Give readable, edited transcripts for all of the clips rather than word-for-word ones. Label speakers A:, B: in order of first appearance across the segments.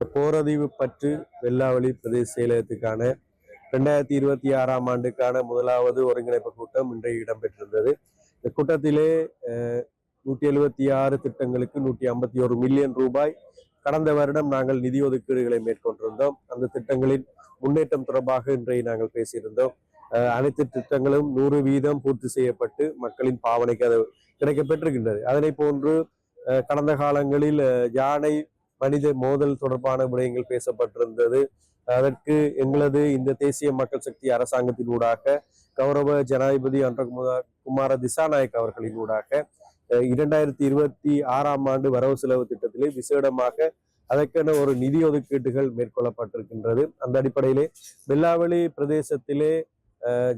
A: போரதீவு பற்று வெல்லாவளி பிரதேச செயலகத்துக்கான 2026ஆம் ஆண்டுக்கான முதலாவது ஒருங்கிணைப்பு கூட்டம் இன்றைய இடம்பெற்றிருந்தது. இந்த கூட்டத்திலே 176 திட்டங்களுக்கு 151 மில்லியன் ரூபாய் கடந்த வருடம் நாங்கள் நிதி ஒதுக்கீடுகளை மேற்கொண்டிருந்தோம். அந்த திட்டங்களின் முன்னேற்றம் தொடர்பாக இன்றைய நாங்கள் பேசியிருந்தோம். அனைத்து திட்டங்களும் 100% பூர்த்தி செய்யப்பட்டு மக்களின் பாவனைக்கு அது கிடைக்கப்பெற்றிருக்கின்றது. அதனை போன்று கடந்த காலங்களில் யானை மனித மோதல் தொடர்பான விடயங்கள் பேசப்பட்டிருந்தது. அதற்கு எங்களது இந்த தேசிய மக்கள் சக்தி அரசாங்கத்தின் ஊடாக கௌரவ ஜனாதிபதி குமார திசாநாயக் அவர்களின் ஊடாக 2026ஆம் ஆண்டு வரவு செலவு திட்டத்திலே விசேடமாக அதற்கென ஒரு நிதி ஒதுக்கீட்டுகள் மேற்கொள்ளப்பட்டிருக்கின்றது. அந்த அடிப்படையிலே வெல்லாவளி பிரதேசத்திலே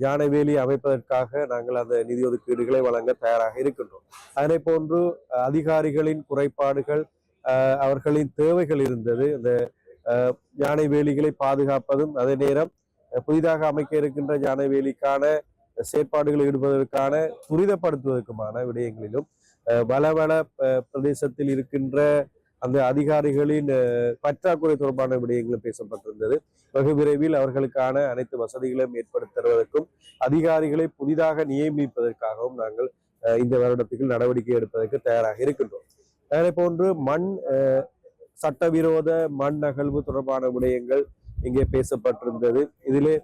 A: யானைவேலி அமைப்பதற்காக நாங்கள் அந்த நிதி ஒதுக்கீடுகளை வழங்க தயாராக இருக்கின்றோம். அதனை போன்று அதிகாரிகளின் குறைபாடுகள், அவர்களின் தேவைகள் இருந்தது. இந்த யானை வேலிகளை பாதுகாப்பதும் அதே நேரம் புதிதாக அமைக்க இருக்கின்ற யானை வேலிக்கான செயற்பாடுகள் ஈடுபடுவதற்கான துரிதப்படுத்துவதற்குமான விடயங்களிலும் வளவள பிரதேசத்தில் இருக்கின்ற அந்த அதிகாரிகளின் பற்றாக்குறை தொடர்பான விடயங்களும் பேசப்பட்டிருந்தது. வெகு விரைவில் அவர்களுக்கான அனைத்து வசதிகளையும் ஏற்படுத்துவதற்கும் அதிகாரிகளை புதிதாக நியமிப்பதற்காகவும் நாங்கள் இந்த வருடத்துக்கு நடவடிக்கை எடுப்பதற்கு தயாராக இருக்கின்றோம். அதே போன்று சட்டவிரோத மண் அகழ்வு தொடர்பான விடயங்கள் இங்கே பேசப்பட்டிருந்தது. இதிலே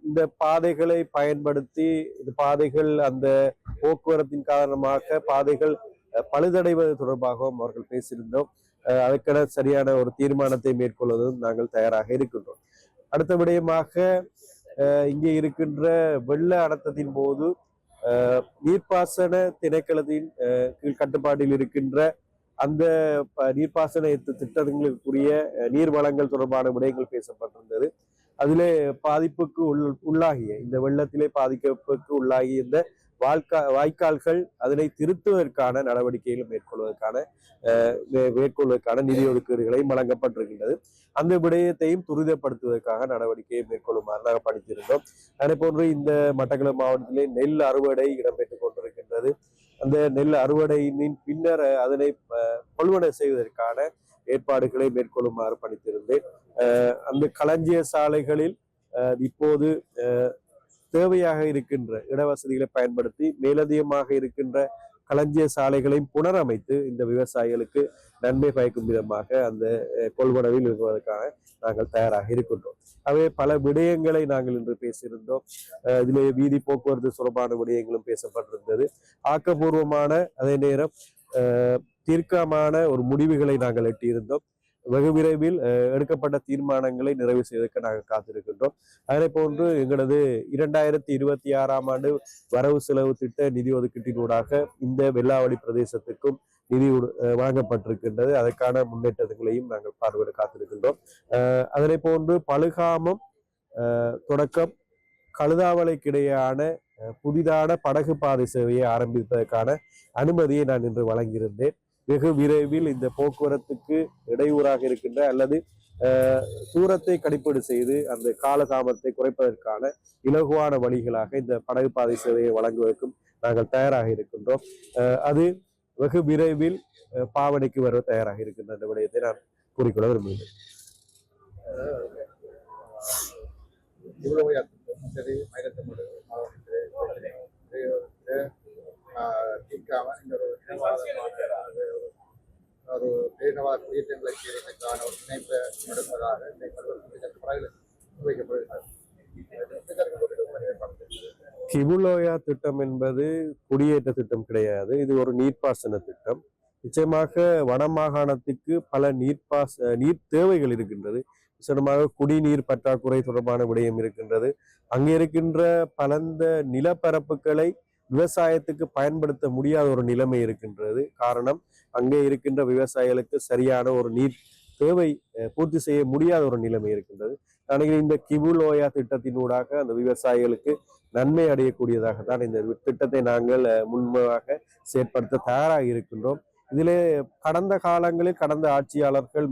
A: இந்த பாதைகளை பயன்படுத்தி இந்த பாதைகள் அந்த போக்குவரத்தின் காரணமாக பாதைகள் பழுதடைவது தொடர்பாகவும் அவர்கள் பேசியிருந்தோம். அதற்கென சரியான ஒரு தீர்மானத்தை மேற்கொள்வதும் நாங்கள் தயாராக இருக்கின்றோம். அடுத்த விடயமாக இங்கே இருக்கின்ற வெள்ள அனர்த்தத்தின் போது நீர்ப்பாசன திணைக்களத்தின் கீழ் கட்டுப்பாட்டில் இருக்கின்ற அந்த நீர்ப்பாசன திட்டங்களுக்குரிய நீர் வளங்கள் தொடர்பான விடயங்கள் பேசப்பட்டிருந்தது. அதிலே பாதிப்புக்கு உள்ளாகிய இந்த வெள்ளத்திலே பாதிப்புக்கு உள்ளாகிய இந்த வாய்க்கால்கள் அதனை திருத்துவதற்கான நடவடிக்கைகளை மேற்கொள்வதற்கான நிதி ஒதுக்கீடுகளையும் வழங்கப்பட்டிருக்கின்றது. அந்த விடயத்தையும் துரிதப்படுத்துவதற்காக நடவடிக்கையை மேற்கொள்ளுமாறு நாங்கள் படித்திருந்தோம். அதே போன்று இந்த மட்டக்களப்பு மாவட்டத்திலே நெல் அறுவடை இடம்பெற்றுக் கொண்டிருக்கின்றது. அந்த நெல் அறுவடையின் பின்னர் அதனை கொள்வனை செய்வதற்கான ஏற்பாடுகளை மேற்கொள்ளுமாறு பணித்திருந்தேன். அந்த களஞ்சிய சாலைகளில் இப்போது தேவையாக இருக்கின்ற இடவசதிகளை பயன்படுத்தி மேலதிகமாக இருக்கின்ற களஞ்சிய சாலைகளையும் புனரமைத்து இந்த விவசாயிகளுக்கு நன்மை பயக்கும் விதமாக அந்த கொள்வனவில் இருப்பதற்காக நாங்கள் தயாராக இருக்கின்றோம். அவை பல விடயங்களை நாங்கள் இன்று பேசியிருந்தோம். இதிலே வீதி போக்குவரத்து தொடர்பான விடயங்களும் பேசப்பட்டிருந்தது. ஆக்கப்பூர்வமான அதே நேரம் தீர்க்கமான ஒரு முடிவுகளை நாங்கள் எட்டியிருந்தோம். வெகு விரைவில் எடுக்கப்பட்ட தீர்மானங்களை நிறைவு செய்வதற்கு நாங்கள் காத்திருக்கின்றோம். அதே போன்று எங்களது 2026ஆம் ஆண்டு வரவு செலவு திட்ட நிதி ஒதுக்கீட்டினூடாக இந்த வெல்லாவளி பிரதேசத்துக்கும் நிதி வழங்கப்பட்டிருக்கின்றது. அதற்கான முன்னேற்றங்களையும் நாங்கள் பார்வையிட காத்திருக்கின்றோம். அதனை போன்று பழுகாமம் தொடக்கம் கழுதாவளைக்கிடையான புதிதான படகு பாதை சேவையை ஆரம்பிப்பதற்கான அனுமதியை நான் இன்று வழங்கியிருந்தேன். வெகு விரைவில் இந்த போக்குவரத்துக்கு இடையூறாக இருக்கின்ற அல்லது தூரத்தை கணிப்பீடு செய்து அந்த காலதாமத்தை குறைப்பதற்கான இலகுவான வழிகளாக இந்த படகு பாதை சேவையை வழங்குவதற்கும் நாங்கள் தயாராக இருக்கின்றோம். அது வெகு விரைவில் பாவனைக்கு வர தயாராக இருக்கின்ற அந்த விடயத்தை நான் கூறிக்கொள்ள விரும்புகிறேன்.
B: ஒரு பேரினவாத குடியேற்றங்களை செய்வதற்கான ஒரு இணைப்பை நடப்பதாக வைக்கப்படுகிறது.
A: கிபுலோயா திட்டம் என்பது குடியேற்ற திட்டம் கிடையாது. இது ஒரு நீர்ப்பாசன திட்டம். நிச்சயமாக வடமாகாணத்துக்கு பல நீர் தேவைகள் இருக்கின்றது. நிச்சயமாக குடிநீர் பற்றாக்குறை தொடர்பான விடயம் இருக்கின்றது. அங்கே இருக்கின்ற பலந்த நிலப்பரப்புகளை விவசாயத்துக்கு பயன்படுத்த முடியாத ஒரு நிலைமை இருக்கின்றது. காரணம், அங்கே இருக்கின்ற விவசாயிகளுக்கு சரியான ஒரு நீர் தேவை பூர்த்தி செய்ய முடியாத ஒரு நிலைமை இருக்கின்றது. இந்த கிபுலோயா திட்டத்தினூடாக அந்த விவசாயிகளுக்கு நன்மை அடையக்கூடியதாகத்தான் இந்த திட்டத்தை நாங்கள் முன்பாக செயற்படுத்த தயாராக இருக்கின்றோம். இதிலே கடந்த காலங்களில் கடந்த ஆட்சியாளர்கள்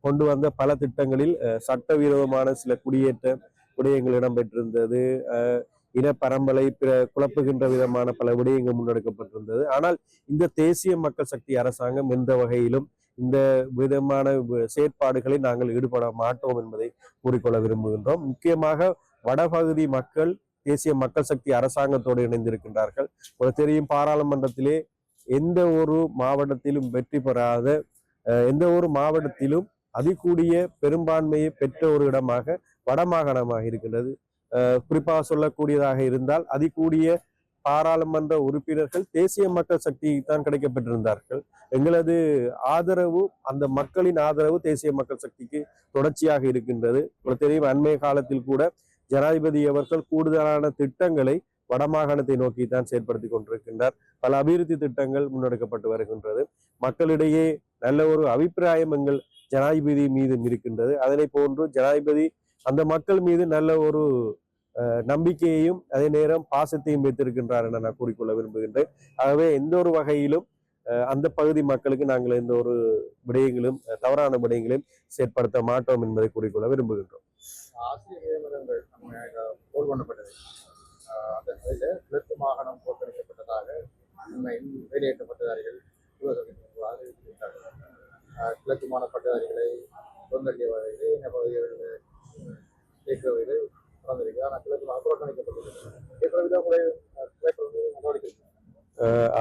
A: கொண்டு வந்த பல திட்டங்களில் சட்டவிரோதமான சில குடியேற்ற விடயங்கள் இடம்பெற்றிருந்தது. இனப்பரம்பலை குழப்புகின்ற விதமான பல விடயங்கள் முன்னெடுக்கப்பட்டிருந்தது. ஆனால் இந்த தேசிய மக்கள் சக்தி அரசாங்கம் எந்த வகையிலும் இந்த விதமான செயற்பாடுகளை நாங்கள் ஈடுபட மாட்டோம் என்பதை கூறிக்கொள்ள விரும்புகின்றோம். முக்கியமாக வடபகுதி மக்கள் தேசிய மக்கள் சக்தி அரசாங்கத்தோடு இணைந்திருக்கின்றார்கள். தெரியும், பாராளுமன்றத்திலே எந்த ஒரு மாவட்டத்திலும் வெற்றி பெறாத எந்த ஒரு மாவட்டத்திலும் அதிகூடிய பெரும்பான்மையை பெற்ற ஒரு இடமாக வடமாகாணமாக இருக்கின்றது. குறிப்பாக சொல்லக்கூடியதாக இருந்தால் அதிகூடிய பாராளுமன்ற உறுப்பினர்கள் தேசிய மக்கள் சக்திக்கு தான் கிடைக்கப்பட்டிருந்தார்கள். எங்களது ஆதரவு, அந்த மக்களின் ஆதரவு தேசிய மக்கள் சக்திக்கு தொடர்ச்சியாக இருக்கின்றது. தெரியும், அண்மைய காலத்தில் கூட ஜனாதிபதி அவர்கள் கூடுதலான திட்டங்களை வடமாகாணத்தை நோக்கி தான் செயற்படுத்தி கொண்டிருக்கின்றார். பல அபிவிருத்தி திட்டங்கள் முன்னெடுக்கப்பட்டு வருகின்றது. மக்களிடையே நல்ல ஒரு அபிப்பிராயம் எங்கள் ஜனாதிபதி மீது இருக்கின்றது. அதனை போன்று ஜனாதிபதி அந்த மக்கள் மீது நல்ல ஒரு நம்பிக்கையையும் அதே நேரம் பாசத்தையும் வைத்திருக்கின்றார் என நான் கூறிக்கொள்ள விரும்புகின்றேன். ஆகவே எந்த ஒரு வகையிலும் அந்த பகுதி மக்களுக்கு நாங்கள் எந்த ஒரு விடயங்களும் தவறான விடயங்களையும் செயற்படுத்த மாட்டோம் என்பதை கூறிக்கொள்ள விரும்புகின்றோம்.
B: அந்த கிழக்கு மாகாணம் புறக்கணிக்கப்பட்டதாக வெளியேற்றப்பட்டதார்கள் கிழக்கு மாகாண பட்டதாரிகளை தொந்தரிய வகையில் என்ன பகுதிகளில் கேட்கிற வகையில் நடந்திருக்கு. ஆனால் கிழக்கு மாகாணம் புறக்கணிக்கப்பட்டது நடவடிக்கை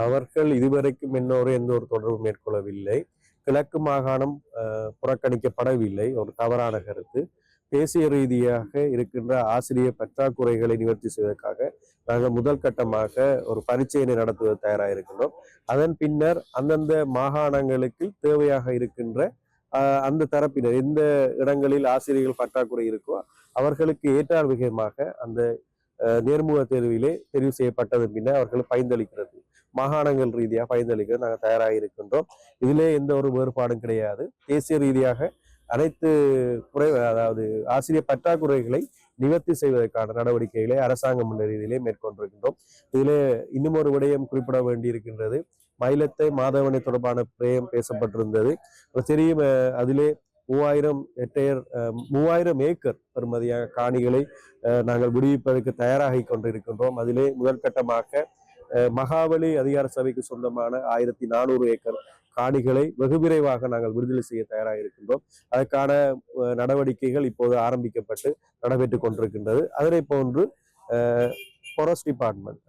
A: அவர்கள் இதுவரைக்கும் இன்னொரு எந்த ஒரு தொடர்பு மேற்கொள்ளவில்லை. கிழக்கு மாகாணம் புறக்கணிக்கப்படவில்லை, ஒரு தவறான கருத்து. தேசிய ரீதியாக இருக்கின்ற ஆசிரியர் பற்றாக்குறைகளை நிவர்த்தி செய்வதற்காக நாங்கள் முதல் கட்டமாக ஒரு பரீட்சையினை நடத்துவது தயாராக இருக்கின்றோம். அதன் பின்னர் அந்தந்த மாகாணங்களுக்கு தேவையாக இருக்கின்ற அந்த தரப்பினர் எந்த இடங்களில் ஆசிரியர்கள் பற்றாக்குறை இருக்கோ அவர்களுக்கு ஏற்றார் விகிதமாக அந்த நேர்முக தேர்விலே தெரிவு செய்யப்பட்டதன் பின்னர் அவர்கள் பயிர்ந்தளிக்கிறது, மாகாணங்கள் ரீதியாக பயிர்ந்தளிக்கிறது நாங்கள் தயாராக இருக்கின்றோம். இதிலே எந்த ஒரு வேறுபாடும் கிடையாது. தேசிய ரீதியாக அனைத்து அதாவது ஆசிரியர் பற்றாக்குறைகளை நிவர்த்தி செய்வதற்கான நடவடிக்கைகளை அரசாங்கம் என்ற ரீதியிலே மேற்கொண்டிருக்கின்றோம். இதிலே இன்னும் ஒரு விடயம் குறிப்பிட வேண்டியிருக்கின்றது. மயிலத்தை மாதவனை தொடர்பான பிரேம் பேசப்பட்டிருந்தது. தெரியும், அதிலே 3000 ஏக்கர் பெறுமதியாக காணிகளை நாங்கள் விடுவிப்பதற்கு தயாராகி கொண்டிருக்கின்றோம். அதிலே முதல் கட்டமாக மகாவலி அதிகார சபைக்கு சொந்தமான 1400 ஏக்கர் காணிகளை வெகு விரைவாக நாங்கள் விடுதலை செய்ய தயாராக இருக்கின்றோம். அதற்கான நடவடிக்கைகள் இப்போது ஆரம்பிக்கப்பட்டு நடைபெற்றுக் கொண்டிருக்கின்றது. அதனை போன்று ஃபாரஸ்ட் டிபார்ட்மெண்ட்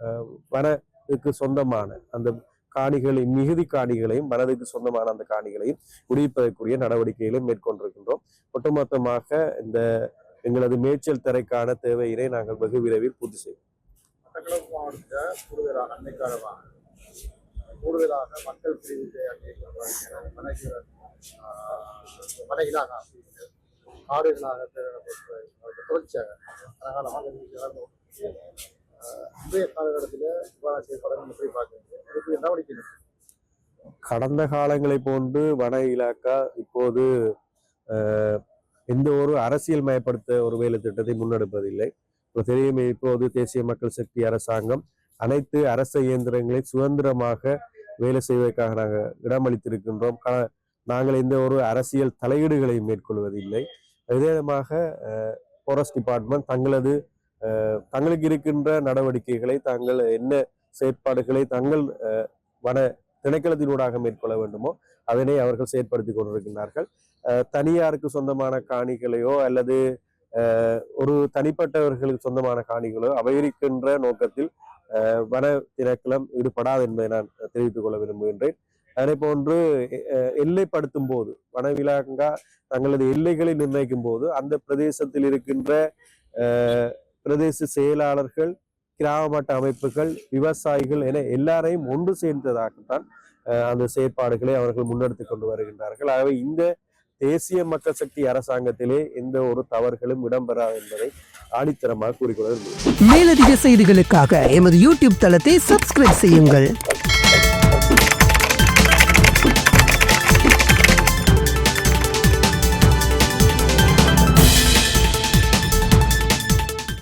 A: வனத்துக்கு சொந்தமான அந்த காணிகளை, மிகுதி காணிகளையும் வனத்துக்கு சொந்தமான அந்த காணிகளையும் விடுவிப்பதற்குரிய நடவடிக்கைகளை மேற்கொண்டிருக்கின்றோம். ஒட்டுமொத்தமாக இந்த எங்களது மேய்ச்சல் தரைக்கான தேவையினை நாங்கள் வெகு விரைவில் பூர்த்தி செய்வோம்.
B: மட்டக்களப்பு மாவட்டத்தில் கூடுதலாக மக்கள் பிரிவு மனைகளாக காடுகளாக தொடர்ச்சியாக இன்றைய காலகட்டத்தில் இவ்வாறு செயல்பாடுகள் எப்படி பார்க்குறீங்க? நடவடிக்கை
A: கடந்த காலங்களை போன்று வன இலாக்கா இப்போது எந்த ஒரு அரசியல் மயப்படுத்த ஒரு வேலை திட்டத்தை முன்னெடுப்பதில்லை. தெரியுமே, இப்போது தேசிய மக்கள் சக்தி அரசாங்கம் அனைத்து அரச இயந்திரங்களை சுதந்திரமாக வேலை செய்வதற்காக நாங்கள் இடமளித்திருக்கின்றோம். நாங்கள் எந்த ஒரு அரசியல் தலையீடுகளை மேற்கொள்வதில்லை. விதமாக ஃபாரஸ்ட் டிபார்ட்மெண்ட் தங்களுக்கு இருக்கின்ற நடவடிக்கைகளை, தாங்கள் என்ன செயற்பாடுகளை தங்கள் வன திணைக்களத்தினூடாக மேற்கொள்ள வேண்டுமோ அதனை அவர்கள் செயற்படுத்தி கொண்டிருக்கின்றார்கள். தனியாருக்கு சொந்தமான காணிகளையோ அல்லது ஒரு தனிப்பட்டவர்களுக்கு சொந்தமான காணிகளோ அபகரிக்கின்ற நோக்கத்தில் வன திணைக்களம் ஈடுபடாது என்பதை நான் தெரிவித்துக் கொள்ள விரும்புகின்றேன். அதனை போன்று எல்லைப்படுத்தும் போது வனவிலங்கா தங்களது எல்லைகளை நிர்ணயிக்கும் போது அந்த பிரதேசத்தில் இருக்கின்ற பிரதேச செயலாளர்கள், கிராம மட்ட அமைப்புகள், விவசாயிகள் என எல்லாரையும் ஒன்று சேர்ந்ததாகத்தான் அந்த செயற்பாடுகளை அவர்கள் முன்னெடுத்து கொண்டு வருகின்றார்கள். ஆகவே இந்த தேசிய மக்கள் சக்தி அரசாங்கத்திலே எந்த ஒரு தவறுகளும் இடம்பெறாது என்பதை ஆணித்தரமாக கூறிக்கொள்ள விரும்புகிறேன்.
C: மேலதிக செய்திகளுக்காக எமது யூடியூப் தளத்தை சப்ஸ்கிரைப் செய்யுங்கள்.